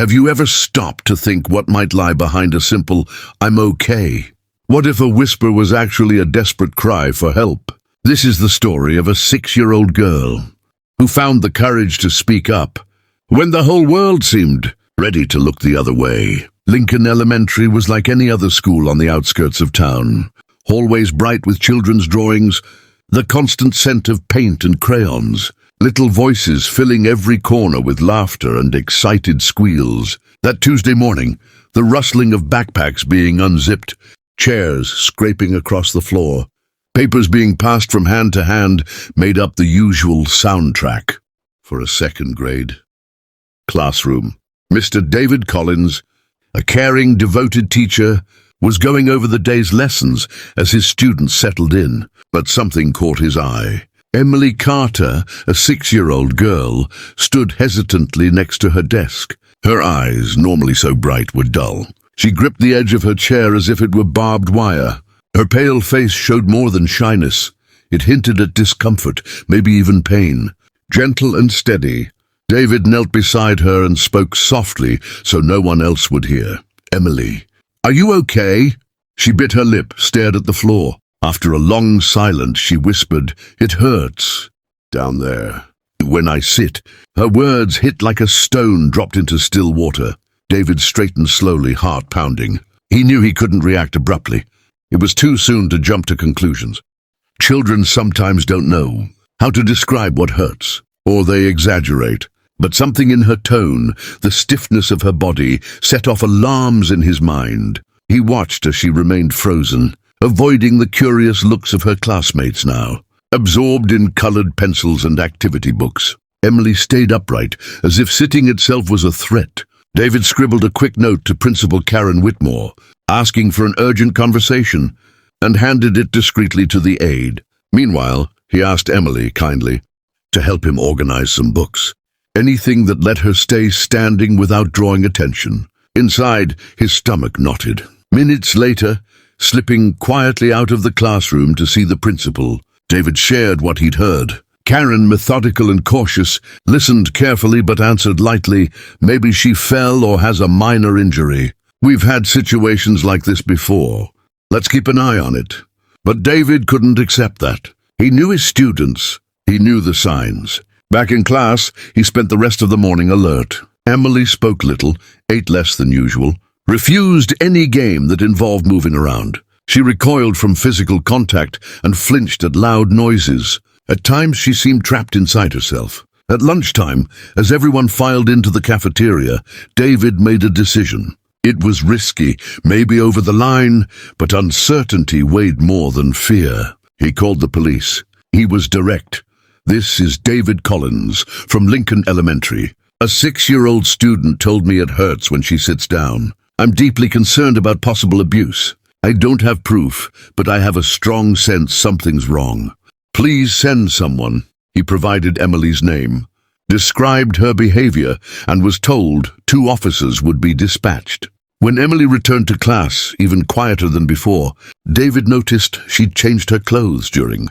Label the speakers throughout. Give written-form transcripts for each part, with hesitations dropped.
Speaker 1: Have you ever stopped to think what might lie behind a simple, "I'm okay"? What if a whisper was actually a desperate cry for help? This is the story of a 6-year-old girl who found the courage to speak up when the whole world seemed ready to look the other way. Lincoln Elementary was like any other school on the outskirts of town. Hallways bright with children's drawings, the constant scent of paint and crayons, little voices filling every corner with laughter and excited squeals. That Tuesday morning, the rustling of backpacks being unzipped, chairs scraping across the floor, papers being passed from hand to hand made up the usual soundtrack for a second-grade classroom. Mr. David Collins, a caring, devoted teacher, was going over the day's lessons as his students settled in, but something caught his eye. Emily Carter, a 6-year-old girl, stood hesitantly next to her desk. Her eyes, normally so bright, were dull. She gripped the edge of her chair as if it were barbed wire. Her pale face showed more than shyness. It hinted at discomfort, maybe even pain. Gentle and steady, David knelt beside her and spoke softly so no one else would hear. "Emily, are you okay?" She bit her lip, stared at the floor. After a long silence, she whispered, "It hurts down there when I sit." Her words hit like a stone dropped into still water. David straightened slowly, heart pounding. He knew he couldn't react abruptly. It was too soon to jump to conclusions. Children sometimes don't know how to describe what hurts, or they exaggerate. But something in her tone, the stiffness of her body, set off alarms in his mind. He watched as she remained frozen, avoiding the curious looks of her classmates now, absorbed in colored pencils and activity books. Emily stayed upright, as if sitting itself was a threat. David scribbled a quick note to Principal Karen Whitmore, asking for an urgent conversation, and handed it discreetly to the aide. Meanwhile, he asked Emily, kindly, to help him organize some books. Anything that let her stay standing without drawing attention. Inside, his stomach knotted. Minutes later, slipping quietly out of the classroom to see the principal, David shared what he'd heard. Karen, methodical and cautious, listened carefully but answered lightly, "Maybe she fell or has a minor injury. We've had situations like this before. Let's keep an eye on it." But David couldn't accept that. He knew his students. He knew the signs. Back in class, he spent the rest of the morning alert. Emily spoke little, ate less than usual, refused any game that involved moving around. She recoiled from physical contact and flinched at loud noises. At times she seemed trapped inside herself. At lunchtime, as everyone filed into the cafeteria, David made a decision. It was risky, maybe over the line, but uncertainty weighed more than fear. He called the police. He was direct. "This is David Collins from Lincoln Elementary. A 6-year-old student told me it hurts when she sits down. I'm deeply concerned about possible abuse. I don't have proof, but I have a strong sense something's wrong. Please send someone." He provided Emily's name, described her behavior, and was told 2 officers would be dispatched. When Emily returned to class, even quieter than before, David noticed she'd changed her clothes during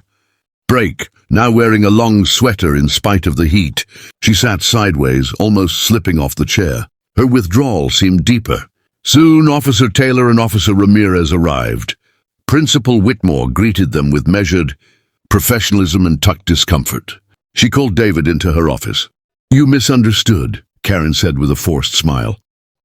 Speaker 1: break, now wearing a long sweater in spite of the heat. She sat sideways, almost slipping off the chair. Her withdrawal seemed deeper. Soon Officer Taylor and Officer Ramirez arrived. Principal Whitmore greeted them with measured professionalism and tucked discomfort. She called David into her office. "You misunderstood," Karen said with a forced smile.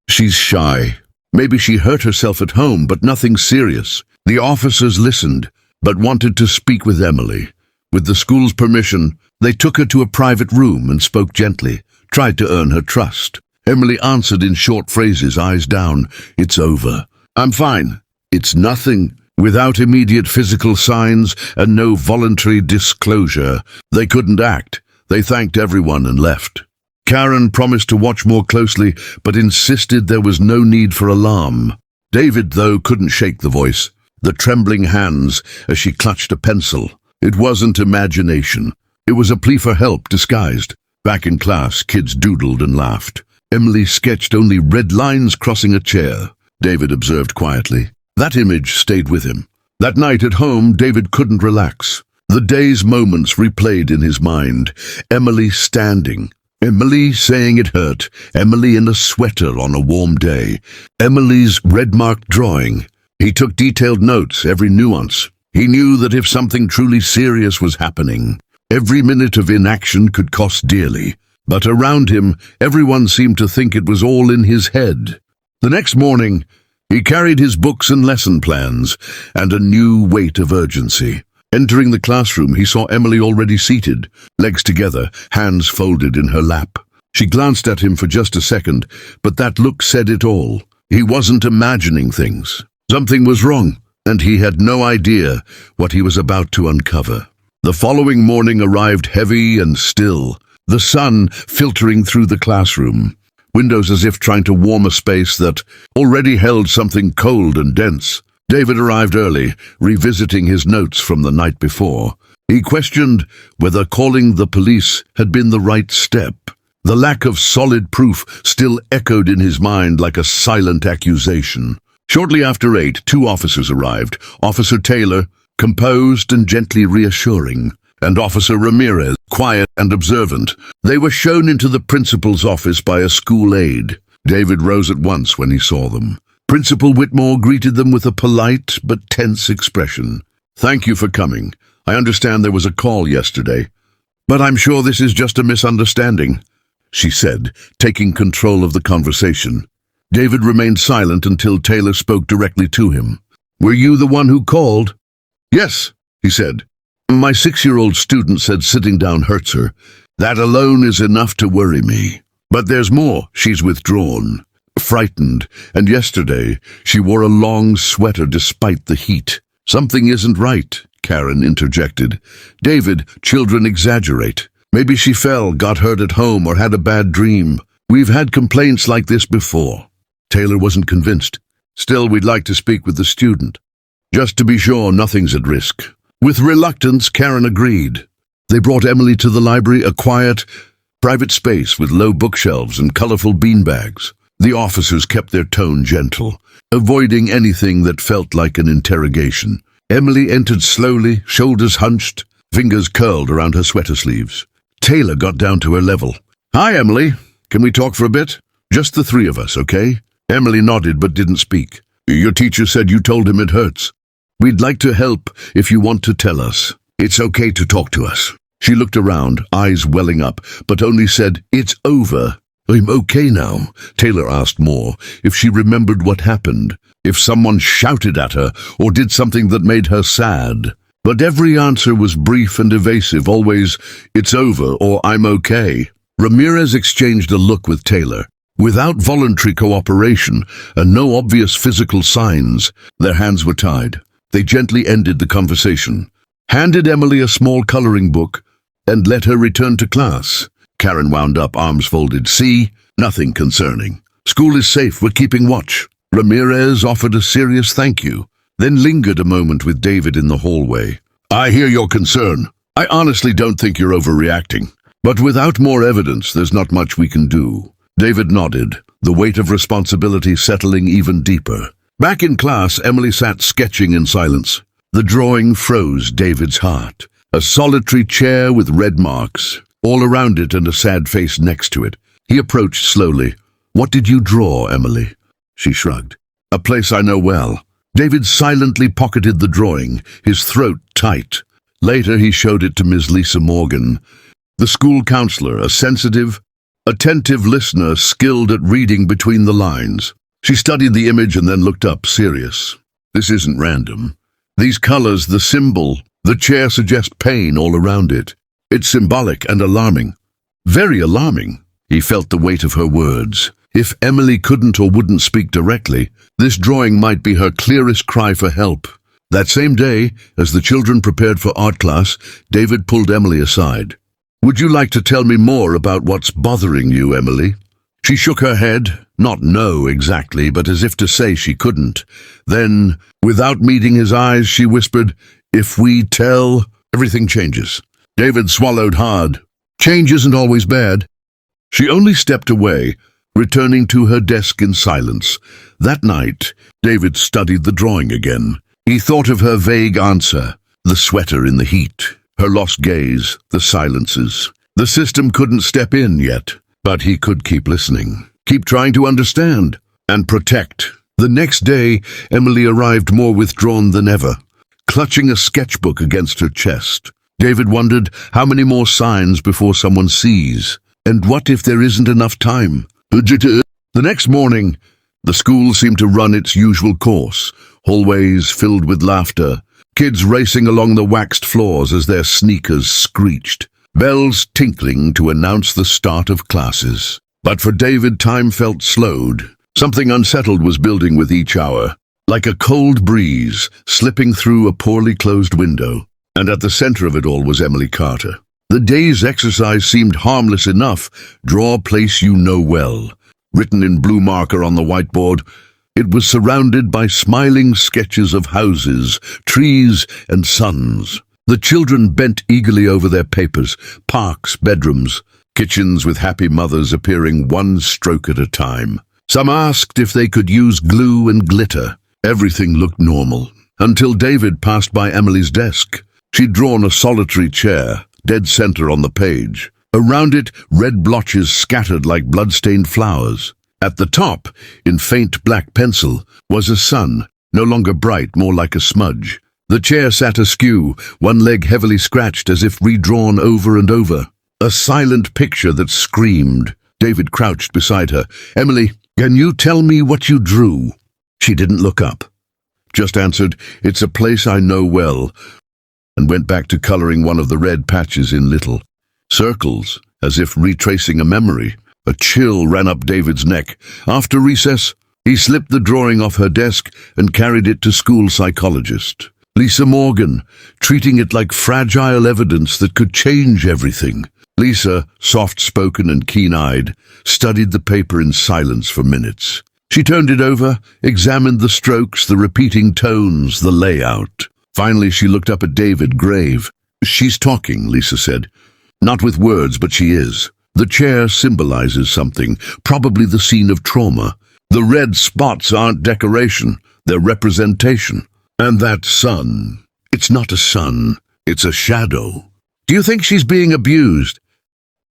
Speaker 1: "She's shy. Maybe she hurt herself at home, but nothing serious." The officers listened, but wanted to speak with Emily. With the school's permission, they took her to a private room and spoke gently, tried to earn her trust. Emily answered in short phrases, eyes down. "It's over. I'm fine. It's nothing." Without immediate physical signs and no voluntary disclosure, they couldn't act. They thanked everyone and left. Karen promised to watch more closely, but insisted there was no need for alarm. David, though, couldn't shake the voice, the trembling hands as she clutched a pencil. It wasn't imagination. It was a plea for help disguised. Back in class, kids doodled and laughed. Emily sketched only red lines crossing a chair. David observed quietly. That image stayed with him. That night at home, David couldn't relax. The day's moments replayed in his mind. Emily standing, Emily saying it hurt. Emily in a sweater on a warm day. Emily's red-marked drawing. He took detailed notes, every nuance. He knew that if something truly serious was happening, every minute of inaction could cost dearly. But around him, everyone seemed to think it was all in his head. The next morning, he carried his books and lesson plans, and a new weight of urgency. Entering the classroom, he saw Emily already seated, legs together, hands folded in her lap. She glanced at him for just a second, but that look said it all. He wasn't imagining things. Something was wrong, and he had no idea what he was about to uncover. The following morning arrived heavy and still, the sun filtering through the classroom, windows as if trying to warm a space that already held something cold and dense. David arrived early, revisiting his notes from the night before. He questioned whether calling the police had been the right step. The lack of solid proof still echoed in his mind like a silent accusation. Shortly after 8, 2 officers arrived. Officer Taylor, composed and gently reassuring, and Officer Ramirez, quiet and observant. They were shown into the principal's office by a school aide. David rose at once when he saw them. Principal Whitmore greeted them with a polite but tense expression. "Thank you for coming. I understand there was a call yesterday, but I'm sure this is just a misunderstanding," she said, taking control of the conversation. David remained silent until Taylor spoke directly to him. "Were you the one who called?" "Yes," he said. "My 6-year-old student said sitting down hurts her. That alone is enough to worry me. But there's more. She's withdrawn, frightened, and yesterday she wore a long sweater despite the heat." "Something isn't right," Karen interjected. "David, children exaggerate. Maybe she fell, got hurt at home, or had a bad dream. We've had complaints like this before." Taylor wasn't convinced. "Still, we'd like to speak with the student, just to be sure nothing's at risk." With reluctance, Karen agreed. They brought Emily to the library, a quiet, private space with low bookshelves and colorful beanbags. The officers kept their tone gentle, avoiding anything that felt like an interrogation. Emily entered slowly, shoulders hunched, fingers curled around her sweater sleeves. Taylor got down to her level. "Hi, Emily. Can we talk for a bit? Just the 3 of us, okay?" Emily nodded but didn't speak. "Your teacher said you told him it hurts. We'd like to help if you want to tell us. It's okay to talk to us." She looked around, eyes welling up, but only said, "It's over." "I'm okay now." Taylor asked more, if she remembered what happened, if someone shouted at her or did something that made her sad. But every answer was brief and evasive, always, "It's over," or "I'm okay." Ramirez exchanged a look with Taylor. Without voluntary cooperation and no obvious physical signs, their hands were tied. They gently ended the conversation, handed Emily a small coloring book, and let her return to class. Karen wound up, arms folded. "See? Nothing concerning. School is safe, we're keeping watch." Ramirez offered a serious thank you, then lingered a moment with David in the hallway. "I hear your concern. I honestly don't think you're overreacting. But without more evidence, there's not much we can do." David nodded, the weight of responsibility settling even deeper. Back in class, Emily sat sketching in silence. The drawing froze David's heart. A solitary chair with red marks all around it and a sad face next to it. He approached slowly. "What did you draw, Emily?" She shrugged. "A place I know well." David silently pocketed the drawing, his throat tight. Later he showed it to Ms. Lisa Morgan, the school counselor, a sensitive, attentive listener skilled at reading between the lines. She studied the image and then looked up, serious. "This isn't random. These colors, the symbol, the chair suggest pain all around it. It's symbolic and alarming." Very alarming. He felt the weight of her words. If Emily couldn't or wouldn't speak directly, this drawing might be her clearest cry for help. That same day, as the children prepared for art class, David pulled Emily aside. "Would you like to tell me more about what's bothering you, Emily?" She shook her head, not no exactly, but as if to say she couldn't. Then, without meeting his eyes, she whispered, "If we tell, everything changes." David swallowed hard. Change isn't always bad. She only stepped away, returning to her desk in silence. That night, David studied the drawing again. He thought of her vague answer, the sweater in the heat, her lost gaze, the silences. The system couldn't step in yet, but he could keep listening, keep trying to understand, and protect. The next day, Emily arrived more withdrawn than ever, clutching a sketchbook against her chest. David wondered how many more signs before someone sees, and what if there isn't enough time? The next morning, the school seemed to run its usual course, hallways filled with laughter, kids racing along the waxed floors as their sneakers screeched, bells tinkling to announce the start of classes. But for David, time felt slowed. Something unsettled was building with each hour, like a cold breeze slipping through a poorly closed window. And at the center of it all was Emily Carter. The day's exercise seemed harmless enough. Draw a place you know well. Written in blue marker on the whiteboard, it was surrounded by smiling sketches of houses, trees, and suns. The children bent eagerly over their papers, parks, bedrooms, kitchens with happy mothers appearing one stroke at a time. Some asked if they could use glue and glitter. Everything looked normal, until David passed by Emily's desk. She'd drawn a solitary chair, dead center on the page. Around it, red blotches scattered like blood-stained flowers. At the top, in faint black pencil, was a sun, no longer bright, more like a smudge. The chair sat askew, one leg heavily scratched as if redrawn over and over. A silent picture that screamed. David crouched beside her. "Emily, can you tell me what you drew?" She didn't look up, just answered, "It's a place I know well," and went back to coloring one of the red patches in little circles, as if retracing a memory. A chill ran up David's neck. After recess, he slipped the drawing off her desk and carried it to school psychologist Lisa Morgan, treating it like fragile evidence that could change everything. Lisa, soft-spoken and keen-eyed, studied the paper in silence for minutes. She turned it over, examined the strokes, the repeating tones, the layout. Finally, she looked up at David, grave. "She's talking," Lisa said. "Not with words, but she is. The chair symbolizes something, probably the scene of trauma. The red spots aren't decoration, they're representation. And that sun, it's not a sun, it's a shadow." "Do you think she's being abused?"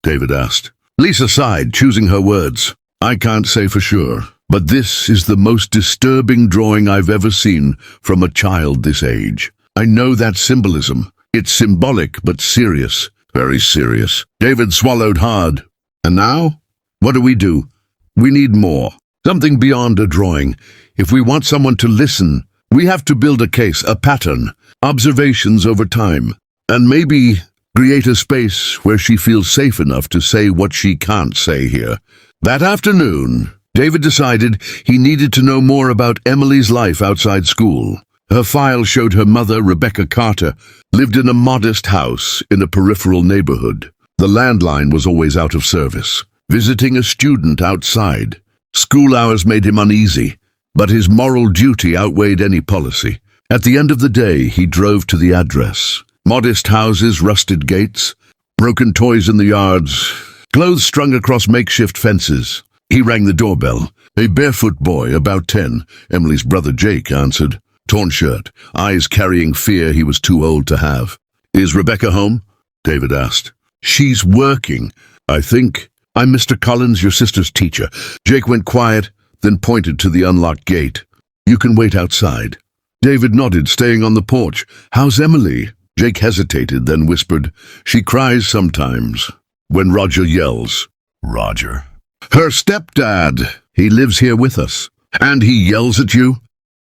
Speaker 1: David asked. Lisa sighed, choosing her words. "I can't say for sure, but this is the most disturbing drawing I've ever seen from a child this age. I know that symbolism. It's symbolic, but serious. Very serious." David swallowed hard. "And now? What do? We need more. Something beyond a drawing. If we want someone to listen, we have to build a case, a pattern, observations over time, and maybe create a space where she feels safe enough to say what she can't say here." That afternoon, David decided he needed to know more about Emily's life outside school. Her file showed her mother, Rebecca Carter, lived in a modest house in a peripheral neighborhood. The landline was always out of service. Visiting a student outside. School hours made him uneasy, but his moral duty outweighed any policy. At the end of the day, he drove to the address. Modest houses, rusted gates, broken toys in the yards, clothes strung across makeshift fences. He rang the doorbell. A barefoot boy, about 10, Emily's brother Jake, answered. Torn shirt, eyes carrying fear he was too old to have. "Is Rebecca home?" David asked. "She's working, I think. I'm Mr. Collins, your sister's teacher." Jake went quiet, then pointed to the unlocked gate. "You can wait outside." David nodded, staying on the porch. "How's Emily?" Jake hesitated, then whispered, "She cries sometimes, when Roger yells." "Roger?" "Her stepdad. He lives here with us." "And he yells at you?"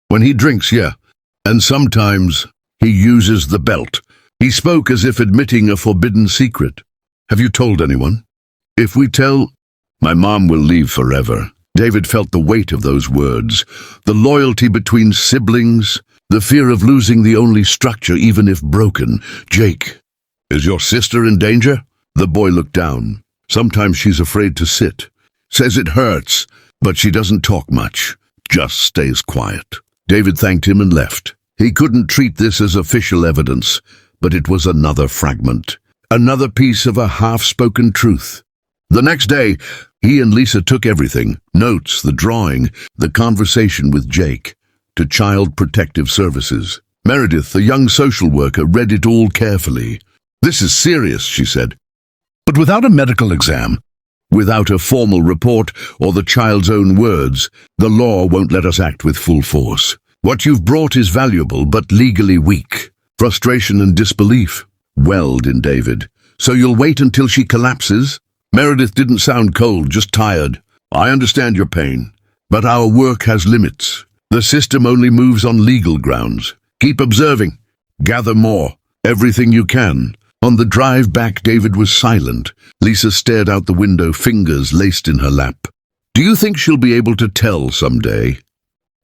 Speaker 1: "When he drinks, yeah. And sometimes he uses the belt." He spoke as if admitting a forbidden secret. "Have you told anyone?" "If we tell, my mom will leave forever." David felt the weight of those words, the loyalty between siblings, the fear of losing the only structure, even if broken. "Jake, is your sister in danger?" The boy looked down. "Sometimes she's afraid to sit. Says it hurts, but she doesn't talk much, just stays quiet." David thanked him and left. He couldn't treat this as official evidence, but it was another fragment, another piece of a half-spoken truth. The next day, he and Lisa took everything, notes, the drawing, the conversation with Jake, to Child Protective Services. Meredith, a young social worker, read it all carefully. "This is serious," she said. But without a medical exam, without a formal report or the child's own words, the law won't let us act with full force. What you've brought is valuable, but legally weak. Frustration and disbelief welled in David. So you'll wait until she collapses? Meredith didn't sound cold, just tired. I understand your pain, but our work has limits. The system only moves on legal grounds. Keep observing. Gather more. Everything you can. On the drive back, David was silent. Lisa stared out the window, fingers laced in her lap. Do you think she'll be able to tell someday?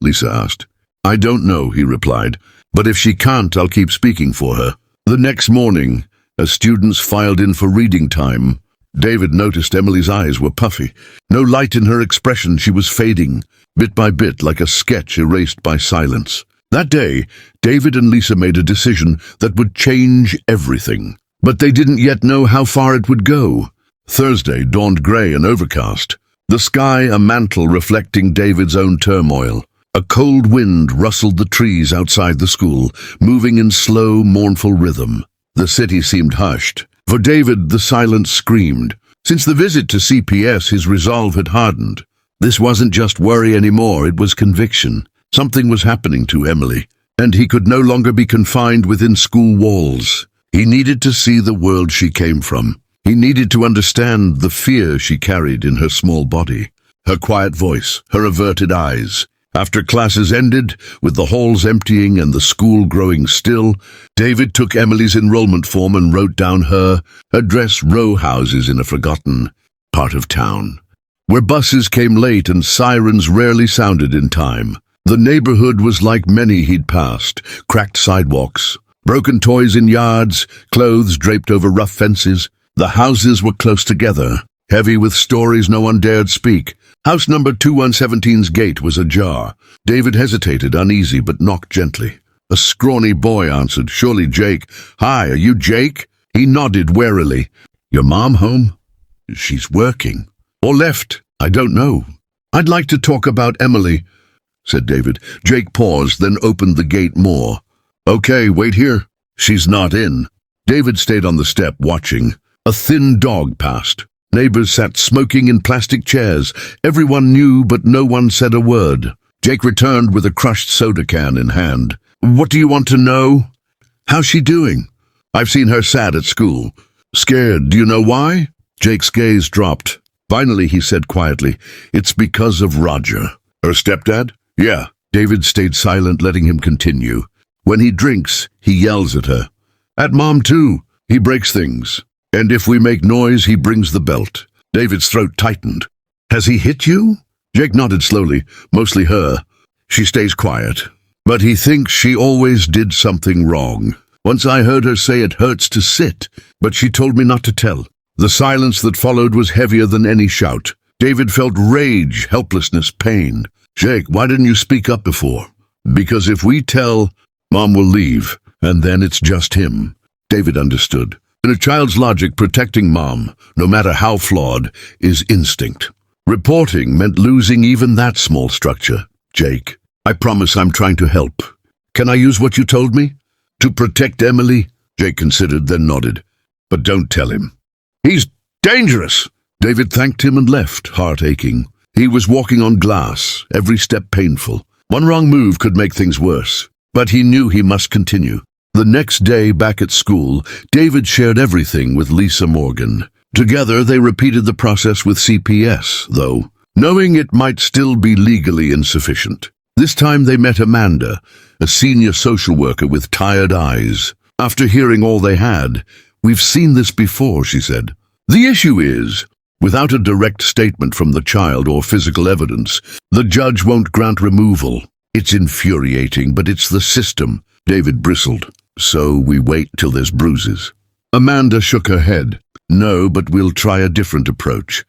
Speaker 1: Lisa asked. I don't know, he replied, but if she can't, I'll keep speaking for her. The next morning, as students filed in for reading time, David noticed Emily's eyes were puffy. No light in her expression, she was fading, bit by bit, like a sketch erased by silence. That day, David and Lisa made a decision that would change everything. But they didn't yet know how far it would go. Thursday dawned grey and overcast. The sky a mantle reflecting David's own turmoil. A cold wind rustled the trees outside the school, moving in slow, mournful rhythm. The city seemed hushed. For David, the silence screamed. Since the visit to CPS, his resolve had hardened. This wasn't just worry anymore, it was conviction. Something was happening to Emily, and he could no longer be confined within school walls. He needed to see the world she came from. He needed to understand the fear she carried in her small body, her quiet voice, her averted eyes. After classes ended, with the halls emptying and the school growing still, David took Emily's enrollment form and wrote down her address, row houses in a forgotten part of town, where buses came late and sirens rarely sounded in time. The neighborhood was like many he'd passed, cracked sidewalks, broken toys in yards, clothes draped over rough fences. The houses were close together, heavy with stories no one dared speak. House number 2117's gate was ajar. David hesitated, uneasy, but knocked gently. A scrawny boy answered, surely Jake. Hi, are you Jake? He nodded warily. Your mom home? She's working. Or left? I don't know. I'd like to talk about Emily, said David. Jake paused, then opened the gate more. Okay, wait here. She's not in. David stayed on the step, watching. A thin dog passed. Neighbors sat smoking in plastic chairs. Everyone knew, but no one said a word. Jake returned with a crushed soda can in hand. What do you want to know? How's she doing? I've seen her sad at school. Scared. Do you know why? Jake's gaze dropped. Finally, he said quietly, it's because of Roger. Her stepdad? Yeah. David stayed silent, letting him continue. When he drinks, he yells at her. At Mom, too. He breaks things. And if we make noise, he brings the belt. David's throat tightened. Has he hit you? Jake nodded slowly, mostly her. She stays quiet. But he thinks she always did something wrong. Once I heard her say it hurts to sit, but she told me not to tell. The silence that followed was heavier than any shout. David felt rage, helplessness, pain. Jake, why didn't you speak up before? Because if we tell, Mom will leave, and then it's just him. David understood. In a child's logic, protecting Mom, no matter how flawed, is instinct. Reporting meant losing even that small structure. Jake, I promise I'm trying to help. Can I use what you told me? To protect Emily? Jake considered, then nodded. But don't tell him. He's dangerous. David thanked him and left, heart aching. He was walking on glass, every step painful. One wrong move could make things worse. But he knew he must continue. The next day, back at school, David shared everything with Lisa Morgan. Together, they repeated the process with CPS, though, knowing it might still be legally insufficient. This time they met Amanda, a senior social worker with tired eyes. After hearing all they had, we've seen this before, she said. The issue is, without a direct statement from the child or physical evidence, the judge won't grant removal. It's infuriating, but it's the system. David bristled. So we wait till there's bruises. Amanda shook her head. No, but we'll try a different approach.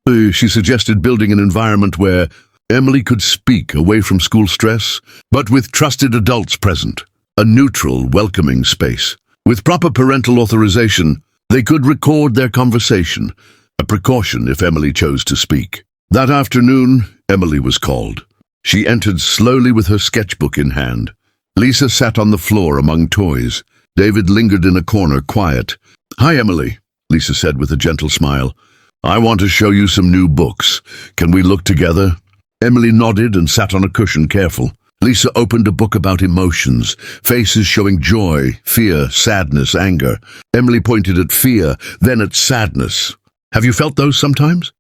Speaker 1: She suggested building an environment where Emily could speak away from school stress, but with trusted adults present. A neutral, welcoming space. With proper parental authorization, they could record their conversation, a precaution if Emily chose to speak. That afternoon, Emily was called. She entered slowly with her sketchbook in hand. Lisa sat on the floor among toys. David lingered in a corner, quiet. Hi, Emily. Lisa said with a gentle smile. I want to show you some new books. Can we look together? Emily nodded and sat on a cushion, careful. Lisa opened a book about emotions, faces showing joy, fear, sadness, anger. Emily pointed at fear, then at sadness. Have you felt those sometimes?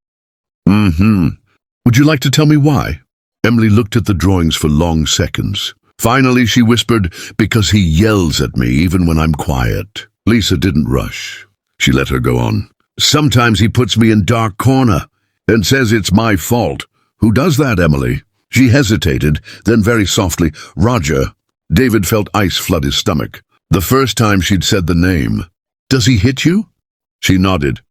Speaker 1: Would you like to tell me why? Emily looked at the drawings for long seconds. Finally, she whispered, because he yells at me even when I'm quiet. Lisa didn't rush. She let her go on. Sometimes he puts me in dark corner and says it's my fault. Who does that, Emily? She hesitated, then very softly, Roger. David felt ice flood his stomach. The first time she'd said the name. Does he hit you? She nodded.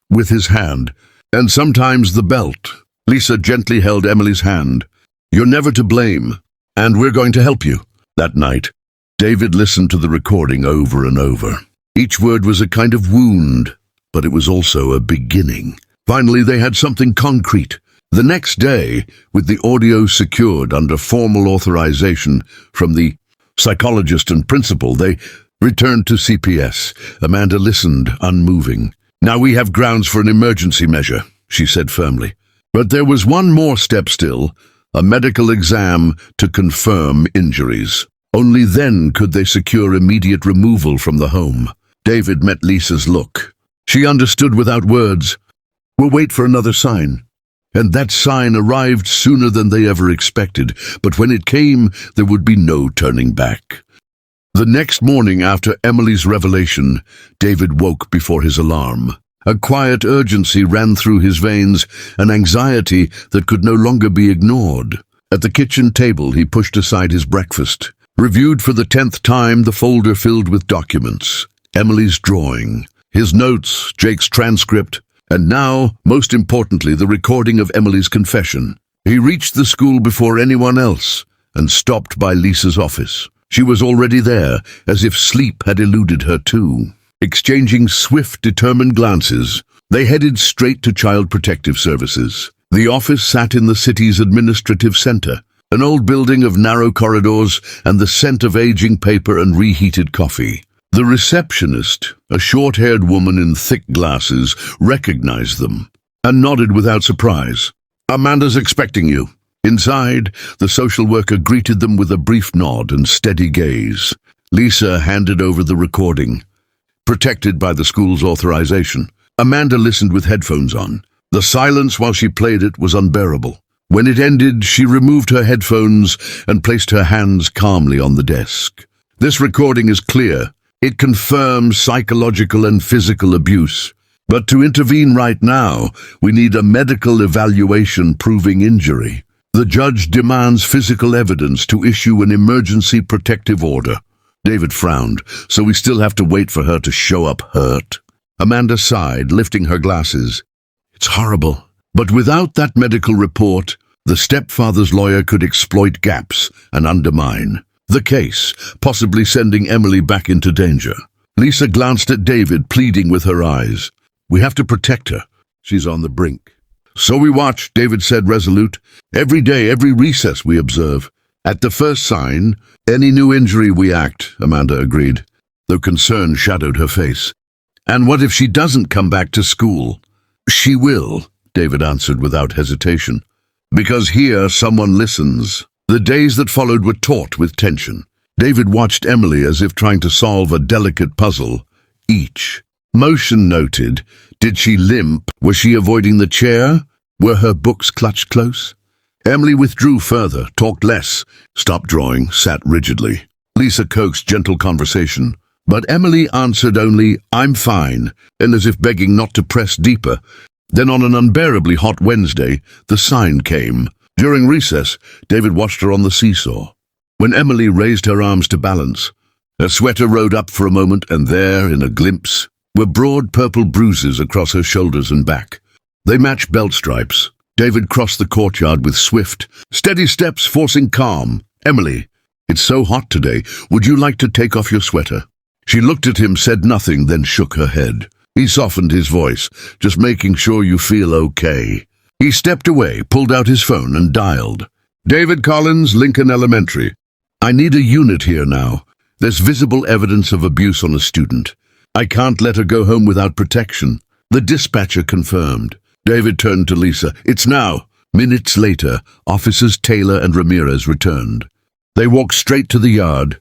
Speaker 1: With his hand. And sometimes the belt. Lisa gently held Emily's hand. You're never to blame, and we're going to help you. That night, David listened to the recording over and over. Each word was a kind of wound, but it was also a beginning. Finally, they had something concrete. The next day, with the audio secured under formal authorization from the psychologist and principal, they returned to CPS. Amanda listened, unmoving. Now we have grounds for an emergency measure, she said firmly. But there was one more step still, a medical exam to confirm injuries. Only then could they secure immediate removal from the home. David met Lisa's look. She understood without words. We'll wait for another sign. And that sign arrived sooner than they ever expected, but when it came, there would be no turning back. The next morning after Emily's revelation, David woke before his alarm. A quiet urgency ran through his veins, an anxiety that could no longer be ignored. At the kitchen table, he pushed aside his breakfast, reviewed for the 10th time the folder filled with documents. Emily's drawing, his notes, Jake's transcript, and now, most importantly, the recording of Emily's confession. He reached the school before anyone else and stopped by Lisa's office. She was already there, as if sleep had eluded her too. Exchanging swift, determined glances, they headed straight to Child Protective Services. The office sat in the city's administrative center, an old building of narrow corridors and the scent of aging paper and reheated coffee. The receptionist, a short-haired woman in thick glasses, recognized them and nodded without surprise. Amanda's expecting you. Inside, the social worker greeted them with a brief nod and steady gaze. Lisa handed over the recording. Protected by the school's authorization, Amanda listened with headphones on. The silence while she played it was unbearable. When it ended, she removed her headphones and placed her hands calmly on the desk. This recording is clear. It confirms psychological and physical abuse. But to intervene right now, we need a medical evaluation proving injury. The judge demands physical evidence to issue an emergency protective order. David frowned, so we still have to wait for her to show up hurt. Amanda sighed, lifting her glasses. It's horrible. But without that medical report, the stepfather's lawyer could exploit gaps and undermine the case, possibly sending Emily back into danger. Lisa glanced at David, pleading with her eyes. We have to protect her. She's on the brink. So we watch, David said, resolute. Every day, every recess we observe. At the first sign, any new injury we act, Amanda agreed, though concern shadowed her face. And what if she doesn't come back to school? She will, David answered without hesitation. Because here someone listens. The days that followed were taut with tension. David watched Emily as if trying to solve a delicate puzzle. Each. Motion noted. Did she limp? Was she avoiding the chair? Were her books clutched close? Emily withdrew further, talked less, stopped drawing, sat rigidly. Lisa coaxed gentle conversation. But Emily answered only, I'm fine, and as if begging not to press deeper. Then on an unbearably hot Wednesday, the sign came. During recess, David watched her on the seesaw. When Emily raised her arms to balance, her sweater rode up for a moment, and there, in a glimpse, were broad purple bruises across her shoulders and back. They matched belt stripes. David crossed the courtyard with swift, steady steps, forcing calm. Emily, it's so hot today. Would you like to take off your sweater? She looked at him, said nothing, then shook her head. He softened his voice, just making sure you feel okay. He stepped away, pulled out his phone, and dialed. David Collins, Lincoln Elementary. I need a unit here now. There's visible evidence of abuse on a student. I can't let her go home without protection. The dispatcher confirmed. David turned to Lisa. It's now. Minutes later, Officers Taylor and Ramirez returned. They walked straight to the yard,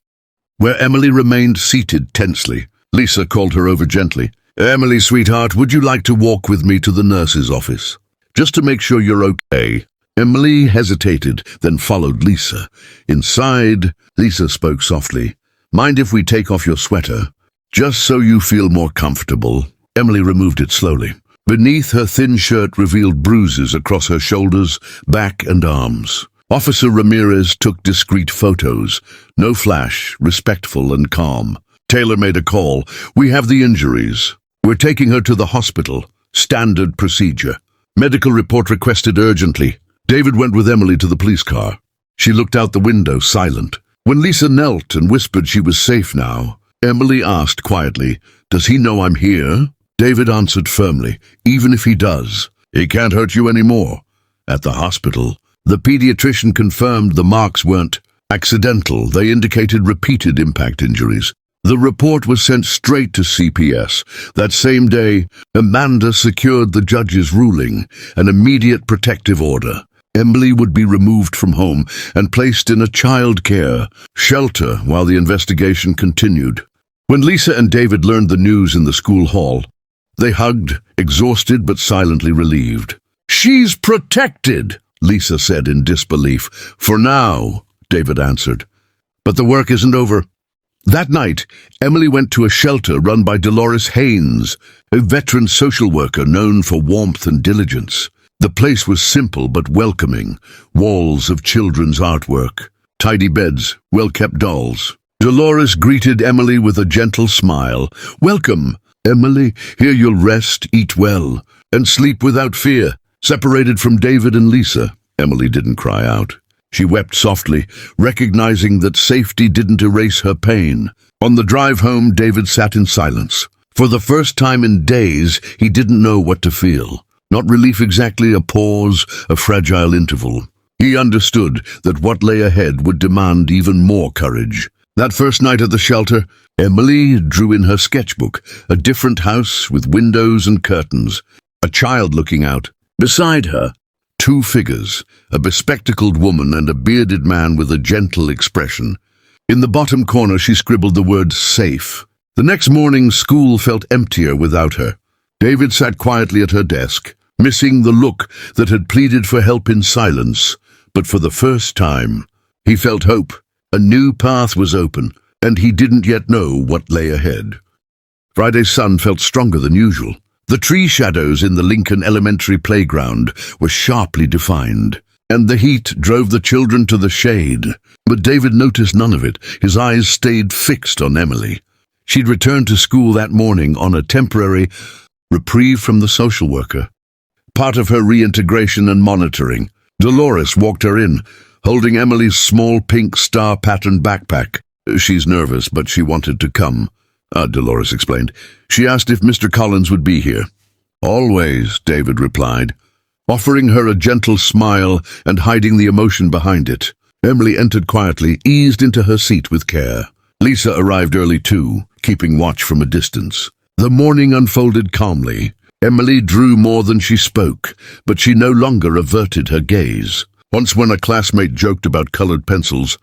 Speaker 1: where Emily remained seated tensely. Lisa called her over gently. Emily, sweetheart, would you like to walk with me to the nurse's office? Just to make sure you're okay. Emily hesitated, then followed Lisa. Inside, Lisa spoke softly. Mind if we take off your sweater? Just so you feel more comfortable. Emily removed it slowly. Beneath, her thin shirt revealed bruises across her shoulders, back, and arms. Officer Ramirez took discreet photos. No flash, respectful and calm. Taylor made a call. We have the injuries. We're taking her to the hospital. Standard procedure. Medical report requested urgently. David went with Emily to the police car. She looked out the window, silent. When Lisa knelt and whispered she was safe now, Emily asked quietly, Does he know I'm here? David answered firmly, Even if he does, he can't hurt you anymore. At the hospital, the pediatrician confirmed the marks weren't accidental. They indicated repeated impact injuries. The report was sent straight to CPS. That same day, Amanda secured the judge's ruling, an immediate protective order. Emily would be removed from home and placed in a child care shelter while the investigation continued. When Lisa and David learned the news in the school hall, they hugged, exhausted but silently relieved. She's protected, Lisa said in disbelief. For now, David answered. But the work isn't over. That night, Emily went to a shelter run by Dolores Haynes, a veteran social worker known for warmth and diligence. The place was simple but welcoming, walls of children's artwork, tidy beds, well-kept dolls. Dolores greeted Emily with a gentle smile. Welcome, Emily. Here you'll rest, eat well, and sleep without fear. Separated from David and Lisa, Emily didn't cry out. She wept softly, recognizing that safety didn't erase her pain. On the drive home, David sat in silence. For the first time in days, he didn't know what to feel. Not relief exactly, a pause, a fragile interval. He understood that what lay ahead would demand even more courage. That first night at the shelter, Emily drew in her sketchbook, a different house with windows and curtains, a child looking out. Beside her, two figures, a bespectacled woman and a bearded man with a gentle expression. In the bottom corner, she scribbled the word safe. The next morning, school felt emptier without her. David sat quietly at her desk, missing the look that had pleaded for help in silence. But for the first time, he felt hope. A new path was open, and he didn't yet know what lay ahead. Friday's sun felt stronger than usual. The tree shadows in the Lincoln Elementary playground were sharply defined, and the heat drove the children to the shade. But David noticed none of it. His eyes stayed fixed on Emily. She'd returned to school that morning on a temporary reprieve from the social worker. Part of her reintegration and monitoring, Dolores walked her in, holding Emily's small pink star-patterned backpack. She's nervous, but she wanted to come. Dolores explained. She asked if Mr. Collins would be here. Always, David replied, offering her a gentle smile and hiding the emotion behind it. Emily entered quietly, eased into her seat with care. Lisa arrived early too, keeping watch from a distance. The morning unfolded calmly. Emily drew more than she spoke, but she no longer averted her gaze. Once when a classmate joked about colored pencils,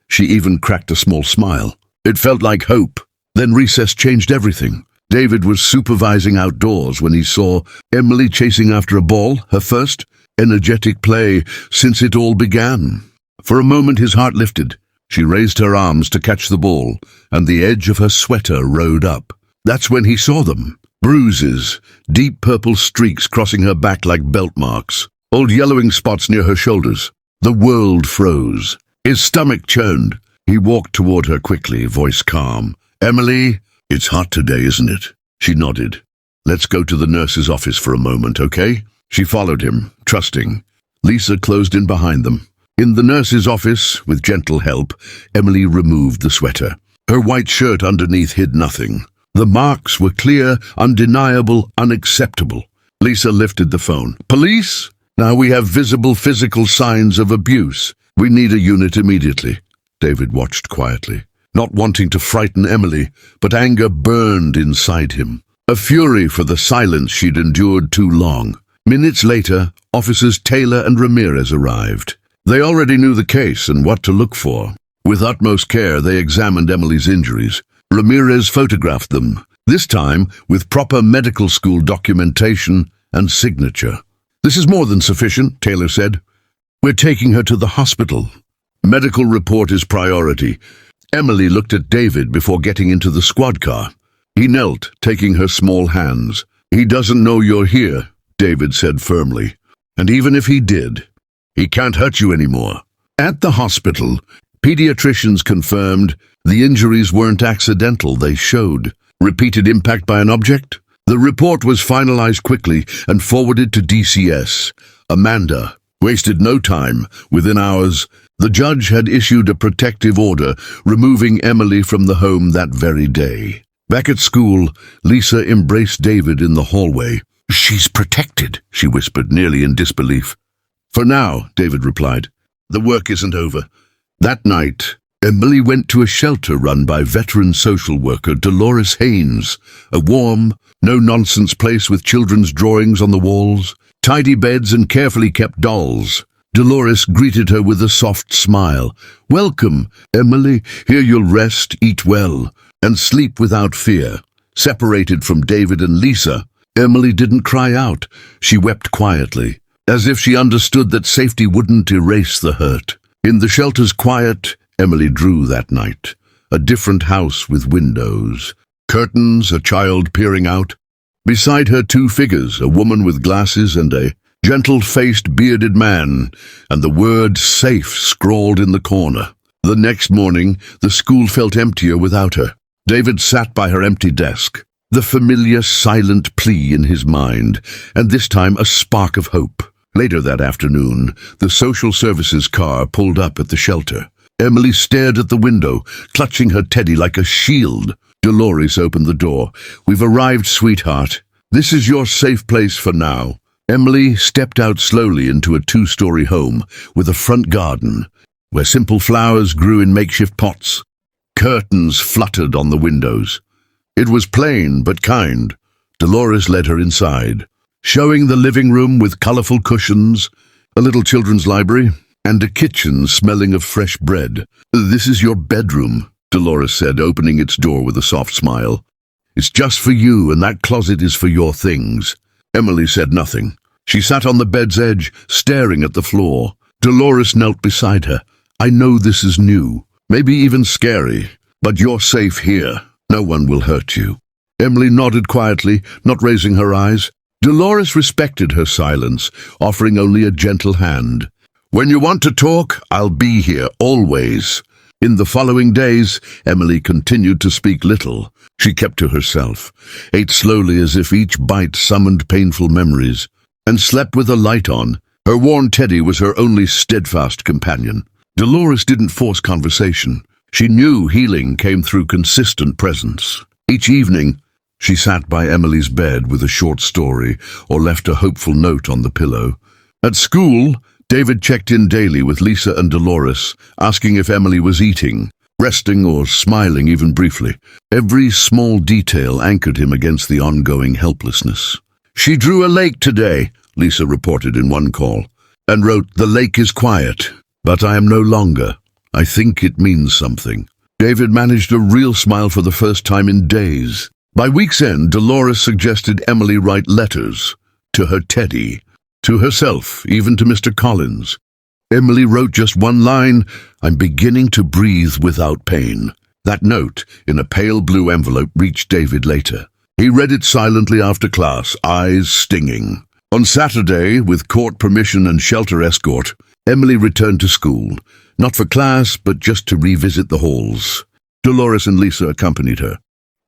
Speaker 1: she even cracked a small smile. It felt like hope. Then recess changed everything. David was supervising outdoors when he saw Emily chasing after a ball, her first energetic play since it all began. For a moment his heart lifted. She raised her arms to catch the ball, and the edge of her sweater rode up. That's when he saw them. Bruises, deep purple streaks crossing her back like belt marks, old yellowing spots near her shoulders. The world froze. His stomach churned. He walked toward her quickly, voice calm. Emily, it's hot today, isn't it? She nodded. Let's go to the nurse's office for a moment, okay? She followed him, trusting. Lisa closed in behind them. In the nurse's office, with gentle help, Emily removed the sweater. Her white shirt underneath hid nothing. The marks were clear, undeniable, unacceptable. Lisa lifted the phone. Police? Now we have visible physical signs of abuse. We need a unit immediately. David watched quietly. not wanting to frighten Emily, but anger burned inside him. A fury for the silence she'd endured too long. Minutes later, officers Taylor and Ramirez arrived. They already knew the case and what to look for. With utmost care, they examined Emily's injuries. Ramirez photographed them, this time with proper medical school documentation and signature. "This is more than sufficient," Taylor said. "We're taking her to the hospital. Medical report is priority." Emily looked at David before getting into the squad car. He knelt, taking her small hands. "He doesn't know you're here," David said firmly. "And even if he did, he can't hurt you anymore." At the hospital, pediatricians confirmed the injuries weren't accidental. They showed repeated impact by an object. The report was finalized quickly and forwarded to DCS. Amanda wasted no time. Within hours, the judge had issued a protective order, removing Emily from the home that very day. Back at school, Lisa embraced David in the hallway. "She's protected," she whispered, nearly in disbelief. "For now," David replied. "The work isn't over." That night, Emily went to a shelter run by veteran social worker Dolores Haynes, a warm, no-nonsense place with children's drawings on the walls, tidy beds and carefully kept dolls. Dolores greeted her with a soft smile. "Welcome, Emily. Here you'll rest, eat well, and sleep without fear." Separated from David and Lisa, Emily didn't cry out. She wept quietly, as if she understood that safety wouldn't erase the hurt. In the shelter's quiet, Emily drew that night. A different house with windows, curtains, a child peering out. Beside her, two figures, a woman with glasses and a gentle-faced, bearded man, and the word "safe" scrawled in the corner. The next morning, the school felt emptier without her. David sat by her empty desk, the familiar silent plea in his mind, and this time a spark of hope. Later that afternoon, the social services car pulled up at the shelter. Emily stared at the window, clutching her teddy like a shield. Dolores opened the door. "We've arrived, sweetheart. This is your safe place for now." Emily stepped out slowly into a two-story home with a front garden, where simple flowers grew in makeshift pots. Curtains fluttered on the windows. It was plain but kind. Dolores led her inside, showing the living room with colorful cushions, a little children's library, and a kitchen smelling of fresh bread. "This is your bedroom," Dolores said, opening its door with a soft smile. "It's just for you, and that closet is for your things." Emily said nothing. She sat on the bed's edge, staring at the floor. Dolores knelt beside her. "I know this is new, maybe even scary, but you're safe here. No one will hurt you." Emily nodded quietly, not raising her eyes. Dolores respected her silence, offering only a gentle hand. "When you want to talk, I'll be here, always." In the following days, Emily continued to speak little. She kept to herself, ate slowly as if each bite summoned painful memories, and slept with a light on. Her worn teddy was her only steadfast companion. Dolores didn't force conversation. She knew healing came through consistent presence. Each evening, she sat by Emily's bed with a short story or left a hopeful note on the pillow. At school, David checked in daily with Lisa and Dolores, asking if Emily was eating, resting or smiling even briefly. Every small detail anchored him against the ongoing helplessness. "She drew a lake today," Lisa reported in one call, and wrote, "The lake is quiet, but I am no longer. I think it means something." David managed a real smile for the first time in days. By week's end, Dolores suggested Emily write letters to her teddy, to herself, even to Mr. Collins. Emily wrote just one line, "I'm beginning to breathe without pain." That note, in a pale blue envelope, reached David later. He read it silently after class, eyes stinging. On Saturday, with court permission and shelter escort, Emily returned to school, not for class, but just to revisit the halls. Dolores and Lisa accompanied her.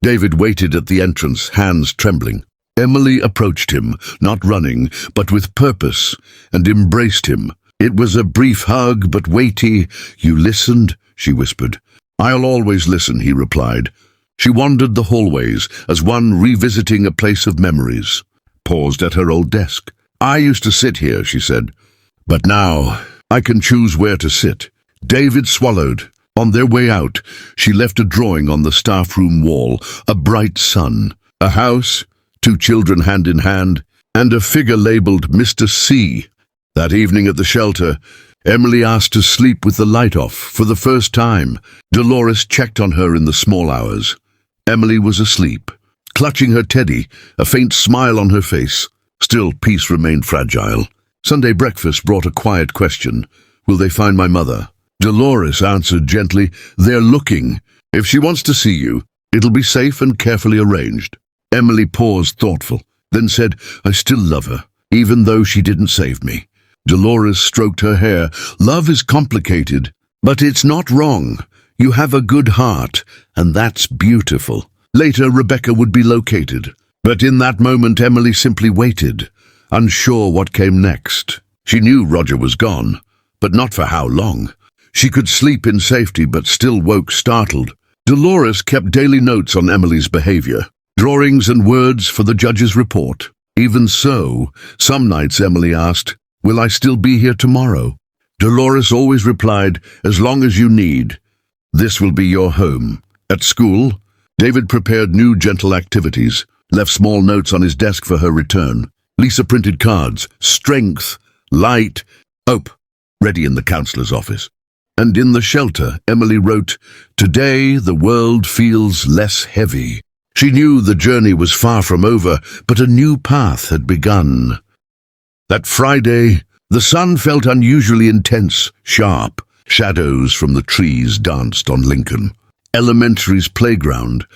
Speaker 1: David waited at the entrance, hands trembling. Emily approached him, not running, but with purpose, and embraced him. It was a brief hug, but weighty. "You listened?" she whispered. "I'll always listen," he replied. She wandered the hallways, as one revisiting a place of memories. Paused at her old desk. "I used to sit here," she said. "But now, I can choose where to sit." David swallowed. On their way out, she left a drawing on the staff room wall, a bright sun, a house, two children hand in hand, and a figure labeled Mr. C. That evening at the shelter, Emily asked to sleep with the light off for the first time. Dolores checked on her in the small hours. Emily was asleep, clutching her teddy, a faint smile on her face. Still, peace remained fragile. Sunday breakfast brought a quiet question. Will they find my mother? Dolores answered gently, they're looking. If she wants to see you, it'll be safe and carefully arranged. Emily paused, thoughtful, then said, I still love her, even though she didn't save me. Dolores stroked her hair. Love is complicated, but it's not wrong. You have a good heart, and that's beautiful. Later, Rebecca would be located. But in that moment, Emily simply waited, unsure what came next. She knew Roger was gone, but not for how long. She could sleep in safety, but still woke startled. Dolores kept daily notes on Emily's behavior, drawings and words for the judge's report. Even so, some nights Emily asked, will I still be here tomorrow? Dolores always replied, as long as you need. This will be your home. At school, David prepared new gentle activities, left small notes on his desk for her return. Lisa printed cards, strength, light, hope, ready in the counselor's office. And in the shelter, Emily wrote, today the world feels less heavy. She knew the journey was far from over, but a new path had begun. That Friday, the sun felt unusually intense, sharp. Shadows from the trees danced on Lincoln, Elementary's playground,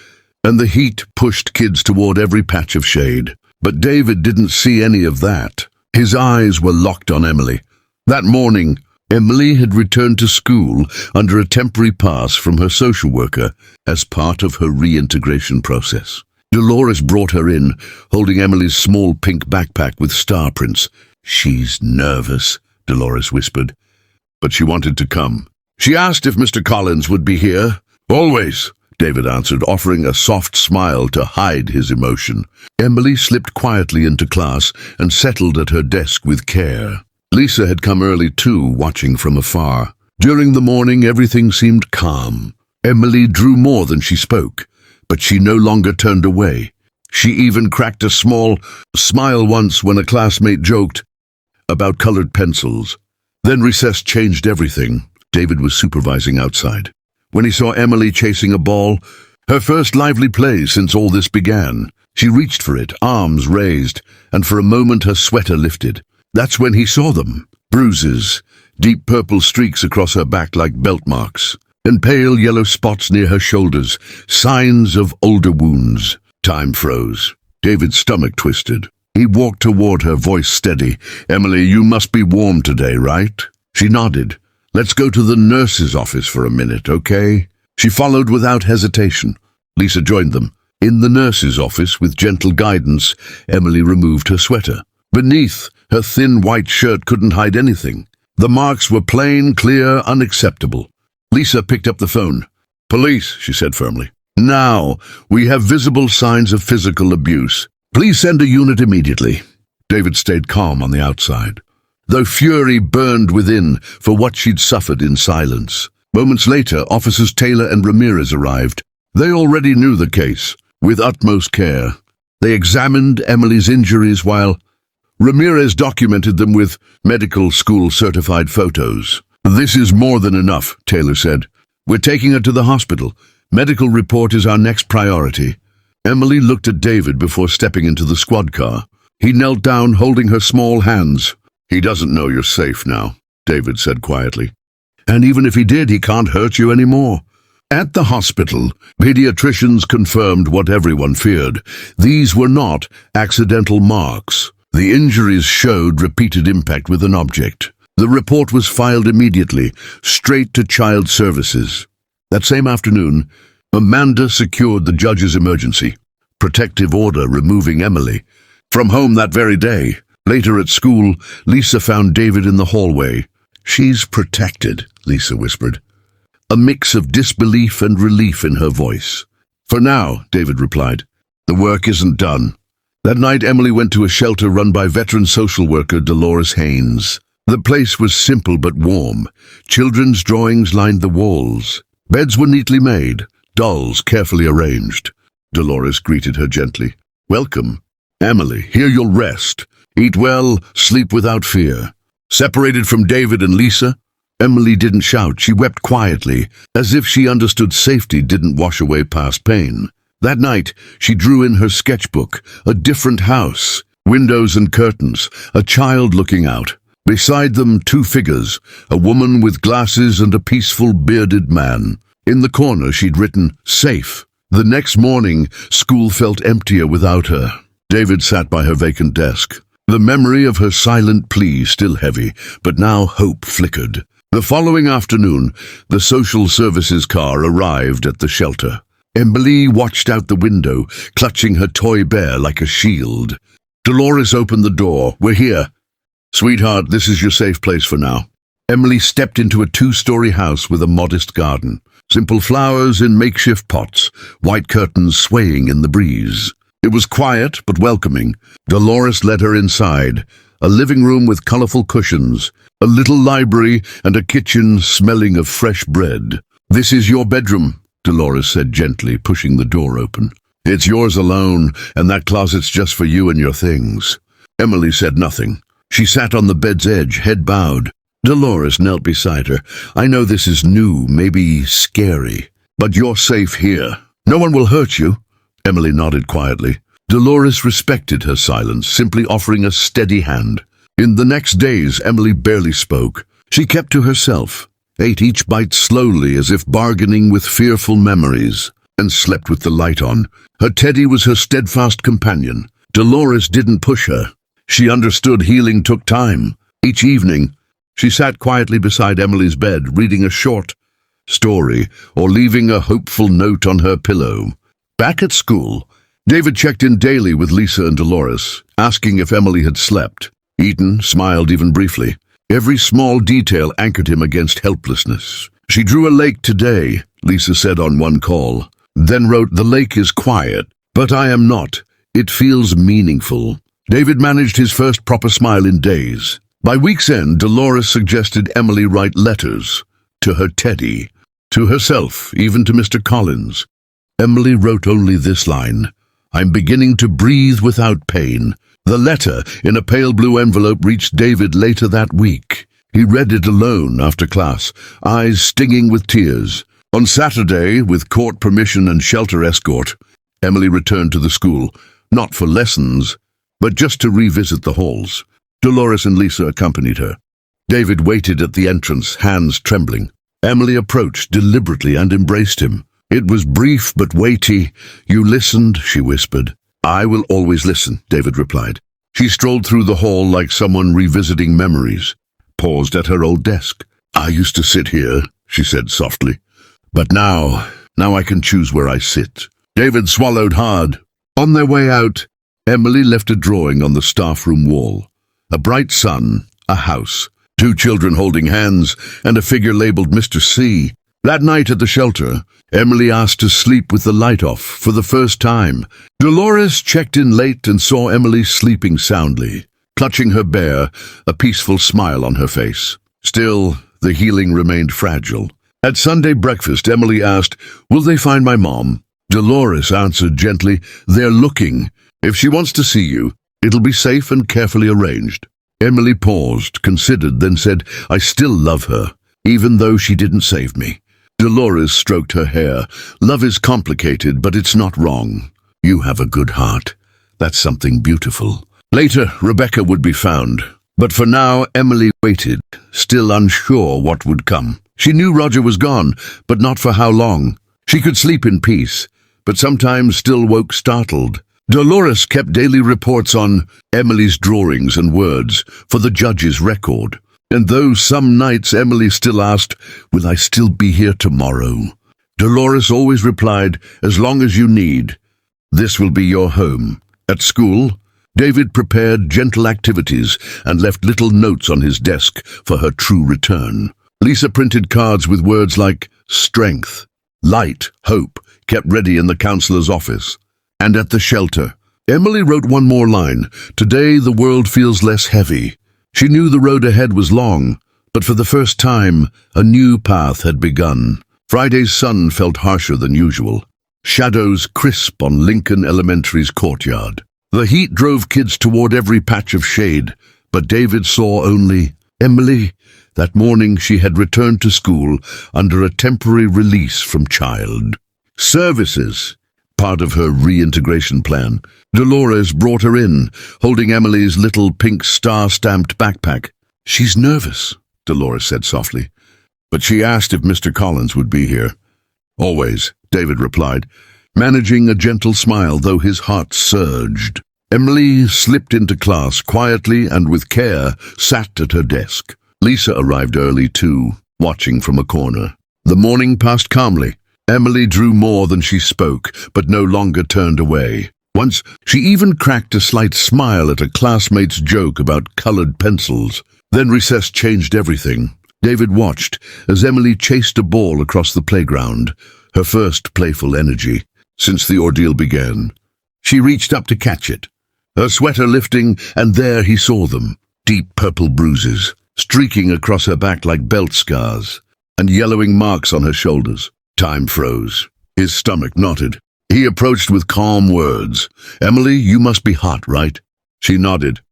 Speaker 1: and the heat pushed kids toward every patch of shade. But David didn't see any of that. His eyes were locked on Emily. That morning, Emily had returned to school under a temporary pass from her social worker as part of her reintegration process. Dolores brought her in, holding Emily's small pink backpack with star prints. She's nervous, Dolores whispered, but she wanted to come. She asked if Mr. Collins would be here. Always, David answered, offering a soft smile to hide his emotion. Emily slipped quietly into class and settled at her desk with care. Lisa had come early too, watching from afar. During the morning, everything seemed calm. Emily drew more than she spoke, but she no longer turned away. She even cracked a small smile once when a classmate joked about colored pencils. Then recess changed everything. David was supervising outside. When he saw Emily chasing a ball, her first lively play since all this began, she reached for it, arms raised, and for a moment her sweater lifted. That's when he saw them. Bruises, deep purple streaks across her back like belt marks, and pale yellow spots near her shoulders, signs of older wounds. Time froze. David's stomach twisted. He walked toward her, voice steady. Emily, you must be warm today, right? She nodded. Let's go to the nurse's office for a minute, okay? She followed without hesitation. Lisa joined them. In the nurse's office, with gentle guidance, Emily removed her sweater. Beneath, her thin white shirt couldn't hide anything. The marks were plain, clear, unacceptable. Lisa picked up the phone. Police, she said firmly. Now, we have visible signs of physical abuse. Please send a unit immediately. David stayed calm on the outside, though fury burned within for what she'd suffered in silence. Moments later, Officers Taylor and Ramirez arrived. They already knew the case, with utmost care. They examined Emily's injuries while Ramirez documented them with medical school certified photos. This is more than enough, Taylor said. We're taking her to the hospital. Medical report is our next priority. Emily looked at David before stepping into the squad car. He knelt down, holding her small hands. He doesn't know you're safe now, David said quietly. And even if he did, he can't hurt you anymore. At the hospital, pediatricians confirmed what everyone feared. These were not accidental marks. The injuries showed repeated impact with an object. The report was filed immediately, straight to Child Services. That same afternoon, Amanda secured the judge's emergency protective order removing Emily. From home that very day, later at school, Lisa found David in the hallway. She's protected, Lisa whispered, a mix of disbelief and relief in her voice. For now, David replied. The work isn't done. That night, Emily went to a shelter run by veteran social worker Dolores Haynes. The place was simple but warm. Children's drawings lined the walls. Beds were neatly made, dolls carefully arranged. Dolores greeted her gently. "Welcome. Emily, here you'll rest. Eat well, sleep without fear." Separated from David and Lisa, Emily didn't shout. She wept quietly, as if she understood safety didn't wash away past pain. That night, she drew in her sketchbook, a different house, windows and curtains, a child looking out. Beside them, two figures, a woman with glasses and a peaceful bearded man. In the corner, she'd written, "Safe." The next morning, school felt emptier without her. David sat by her vacant desk. The memory of her silent plea still heavy, but now hope flickered. The following afternoon, the social services car arrived at the shelter. Emily watched out the window, clutching her toy bear like a shield. Dolores opened the door. "We're here." "Sweetheart, this is your safe place for now." Emily stepped into a two-story house with a modest garden. Simple flowers in makeshift pots, white curtains swaying in the breeze. It was quiet but welcoming. Dolores led her inside, a living room with colorful cushions, a little library, and a kitchen smelling of fresh bread. "This is your bedroom," Dolores said gently, pushing the door open. "It's yours alone, and that closet's just for you and your things." Emily said nothing. She sat on the bed's edge, head bowed. Dolores knelt beside her. "I know this is new, maybe scary, but you're safe here. No one will hurt you." Emily nodded quietly. Dolores respected her silence, simply offering a steady hand. In the next days, Emily barely spoke. She kept to herself, ate each bite slowly as if bargaining with fearful memories, and slept with the light on. Her teddy was her steadfast companion. Dolores didn't push her. She understood healing took time. Each evening, she sat quietly beside Emily's bed, reading a short story or leaving a hopeful note on her pillow. Back at school, David checked in daily with Lisa and Dolores, asking if Emily had slept. Eaton smiled even briefly. Every small detail anchored him against helplessness. "She drew a lake today," Lisa said on one call, then wrote, "The lake is quiet, but I am not. It feels meaningful." David managed his first proper smile in days. By week's end, Dolores suggested Emily write letters to her teddy, to herself, even to Mr. Collins. Emily wrote only this line, "I'm beginning to breathe without pain." The letter, in a pale blue envelope, reached David later that week. He read it alone after class, eyes stinging with tears. On Saturday, with court permission and shelter escort, Emily returned to the school, not for lessons, but just to revisit the halls. Dolores and Lisa accompanied her. David waited at the entrance, hands trembling. Emily approached deliberately and embraced him. It was brief but weighty. "You listened," she whispered. "I will always listen," David replied. She strolled through the hall like someone revisiting memories, paused at her old desk. "I used to sit here," she said softly. "But now I can choose where I sit." David swallowed hard. On their way out, Emily left a drawing on the staff room wall. A bright sun, a house, two children holding hands, and a figure labeled Mr. C. That night at the shelter, Emily asked to sleep with the light off for the first time. Dolores checked in late and saw Emily sleeping soundly, clutching her bear, a peaceful smile on her face. Still, the healing remained fragile. At Sunday breakfast, Emily asked, "Will they find my mom?" Dolores answered gently, "They're looking. If she wants to see you, it'll be safe and carefully arranged." Emily paused, considered, then said, "I still love her, even though she didn't save me." Dolores stroked her hair. "Love is complicated, but it's not wrong. You have a good heart. That's something beautiful." Later, Rebecca would be found. But for now, Emily waited, still unsure what would come. She knew Roger was gone, but not for how long. She could sleep in peace, but sometimes still woke startled. Dolores kept daily reports on Emily's drawings and words for the judge's record. And though some nights Emily still asked, "Will I still be here tomorrow?" Dolores always replied, "As long as you need. This will be your home." At school, David prepared gentle activities and left little notes on his desk for her true return. Lisa printed cards with words like strength, light, hope, kept ready in the counselor's office. And at the shelter, Emily wrote one more line, "Today the world feels less heavy." She knew the road ahead was long, but for the first time, a new path had begun. Friday's sun felt harsher than usual. Shadows crisp on Lincoln Elementary's courtyard. The heat drove kids toward every patch of shade, but David saw only Emily. That morning she had returned to school under a temporary release from child services. Part of her reintegration plan, Dolores brought her in, holding Emily's little pink star-stamped backpack. "She's nervous," Dolores said softly, "but she asked if Mr. Collins would be here." "Always," David replied, managing a gentle smile though his heart surged. Emily slipped into class quietly and with care, sat at her desk. Lisa arrived early too, watching from a corner. The morning passed calmly. Emily drew more than she spoke, but no longer turned away. Once, she even cracked a slight smile at a classmate's joke about colored pencils. Then recess changed everything. David watched as Emily chased a ball across the playground, her first playful energy since the ordeal began. She reached up to catch it, her sweater lifting, and there he saw them, deep purple bruises, streaking across her back like belt scars, and yellowing marks on her shoulders. Time froze. His stomach knotted. He approached with calm words. "Emily, you must be hot, right?" She nodded.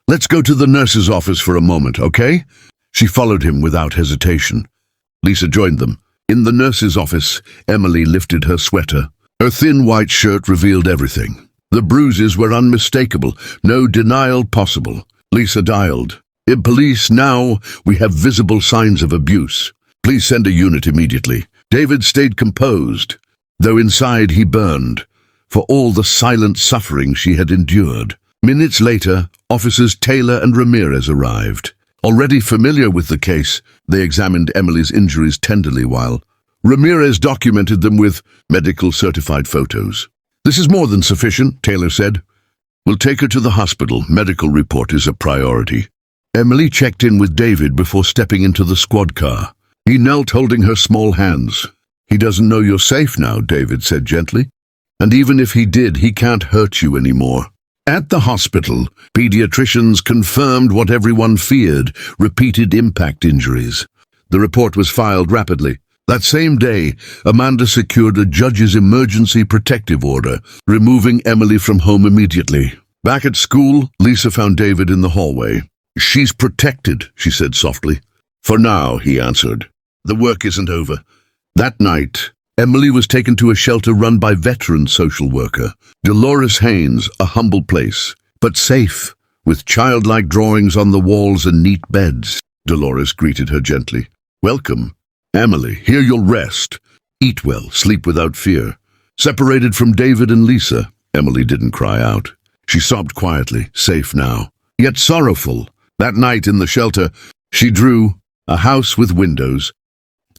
Speaker 1: "Let's go to the nurse's office for a moment, okay?" She followed him without hesitation. Lisa joined them. In the nurse's office, Emily lifted her sweater. Her thin white shirt revealed everything. The bruises were unmistakable, no denial possible. Lisa dialed. "In police now, we have visible signs of abuse. Please send a unit immediately." David stayed composed, though inside he burned, for all the silent suffering she had endured. Minutes later, officers Taylor and Ramirez arrived. Already familiar with the case, they examined Emily's injuries tenderly while Ramirez documented them with medical-certified photos. "This is more than sufficient," Taylor said. "We'll take her to the hospital. Medical report is a priority." Emily checked in with David before stepping into the squad car. He knelt holding her small hands. "He doesn't know you're safe now," David said gently. "And even if he did, he can't hurt you anymore." At the hospital, pediatricians confirmed what everyone feared, repeated impact injuries. The report was filed rapidly. That same day, Amanda secured a judge's emergency protective order, removing Emily from home immediately. Back at school, Lisa found David in the hallway. "She's protected," she said softly. "For now," he answered. "The work isn't over." That night, Emily was taken to a shelter run by veteran social worker, Dolores Haynes, a humble place, but safe, with childlike drawings on the walls and neat beds. Dolores greeted her gently. "Welcome. Emily, here you'll rest. Eat well, sleep without fear." Separated from David and Lisa, Emily didn't cry out. She sobbed quietly, safe now, yet sorrowful. That night in the shelter, she drew a house with windows,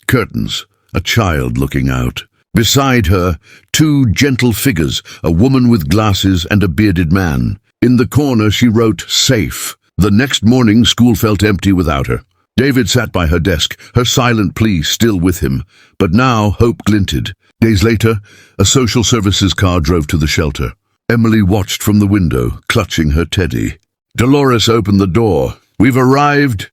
Speaker 1: curtains, a child looking out. Beside her, two gentle figures, a woman with glasses and a bearded man. In the corner she wrote, "Safe." The next morning school felt empty without her. David sat by her desk, her silent plea still with him. But now hope glinted. Days later, a social services car drove to the shelter. Emily watched from the window, clutching her teddy. Dolores opened the door. "We've arrived.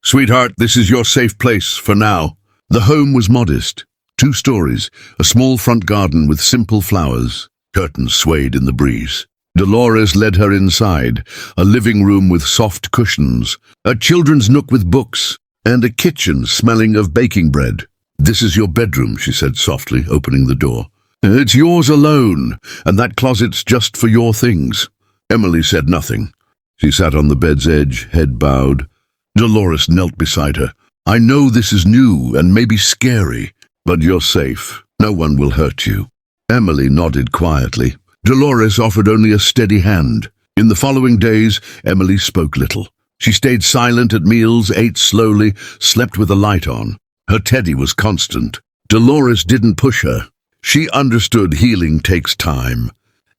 Speaker 1: Sweetheart, this is your safe place for now." The home was modest. 2 stories, a small front garden with simple flowers. Curtains swayed in the breeze. Dolores led her inside, a living room with soft cushions, a children's nook with books, and a kitchen smelling of baking bread. "This is your bedroom," she said softly, opening the door. "It's yours alone, and that closet's just for your things." Emily said nothing. She sat on the bed's edge, head bowed. Dolores knelt beside her. "I know this is new and maybe scary, but you're safe. No one will hurt you." Emily nodded quietly. Dolores offered only a steady hand. In the following days, Emily spoke little. She stayed silent at meals, ate slowly, slept with a light on. Her teddy was constant. Dolores didn't push her. She understood healing takes time.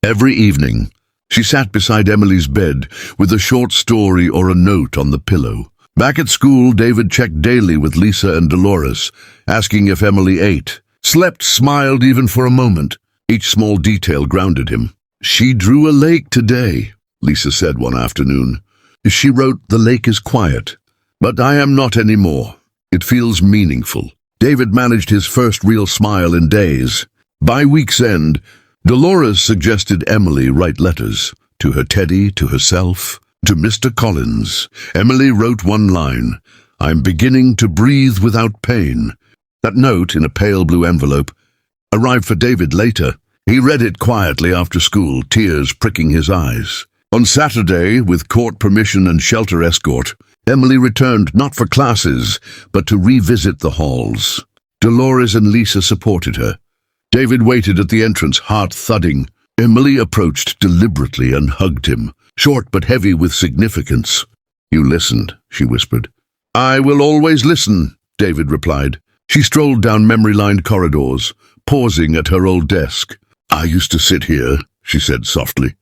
Speaker 1: Every evening, she sat beside Emily's bed with a short story or a note on the pillow. Back at school, David checked daily with Lisa and Dolores, asking if Emily ate. Slept, smiled even for a moment. Each small detail grounded him. "She drew a lake today," Lisa said one afternoon. She wrote, "The lake is quiet, but I am not anymore. It feels meaningful." David managed his first real smile in days. By week's end, Dolores suggested Emily write letters to her teddy, to herself, to Mr. Collins. Emily wrote one line, "I'm beginning to breathe without pain." That note, in a pale blue envelope, arrived for David later. He read it quietly after school, tears pricking his eyes. On Saturday, with court permission and shelter escort, Emily returned not for classes, but to revisit the halls. Dolores and Lisa supported her. David waited at the entrance, heart thudding. Emily approached deliberately and hugged him, short but heavy with significance. "You listened," she whispered. "I will always listen," David replied. She strolled down memory-lined corridors, pausing at her old desk. "I used to sit here," she said softly.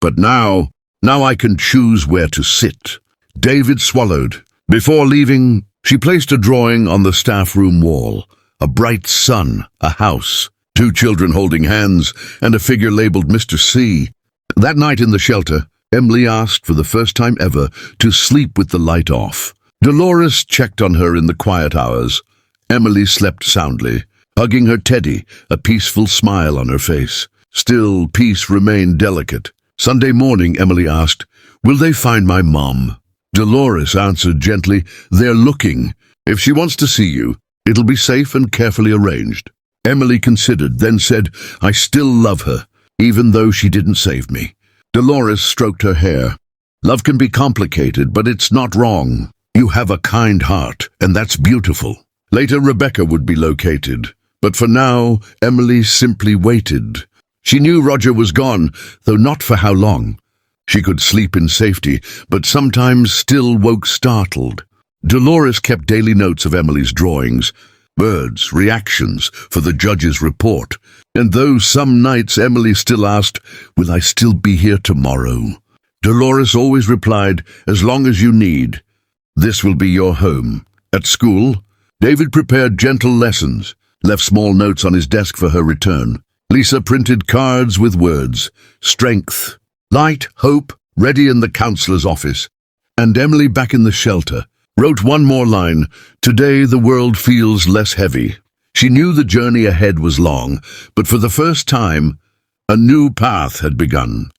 Speaker 1: "But now I can choose where to sit." David swallowed. Before leaving, she placed a drawing on the staff room wall. A bright sun, a house, 2 children holding hands, and a figure labeled Mr. C. That night in the shelter, Emily asked for the first time ever to sleep with the light off. Dolores checked on her in the quiet hours. Emily slept soundly, hugging her teddy, a peaceful smile on her face. Still, peace remained delicate. Sunday morning, Emily asked, "Will they find my mom?" Dolores answered gently, "They're looking. If she wants to see you, it'll be safe and carefully arranged." Emily considered, then said, "I still love her, even though she didn't save me." Dolores stroked her hair. "Love can be complicated, but it's not wrong. You have a kind heart, and that's beautiful." Later, Rebecca would be located, but for now, Emily simply waited. She knew Roger was gone, though not for how long. She could sleep in safety, but sometimes still woke startled. Dolores kept daily notes of Emily's drawings, birds, reactions for the judge's report. And though some nights Emily still asked, "Will I still be here tomorrow?" Dolores always replied, "As long as you need. This will be your home." At school, David prepared gentle lessons, left small notes on his desk for her return. Lisa printed cards with words, strength, light, hope, ready in the counselor's office. And Emily, back in the shelter, wrote one more line, "Today the world feels less heavy." She knew the journey ahead was long, but for the first time, a new path had begun.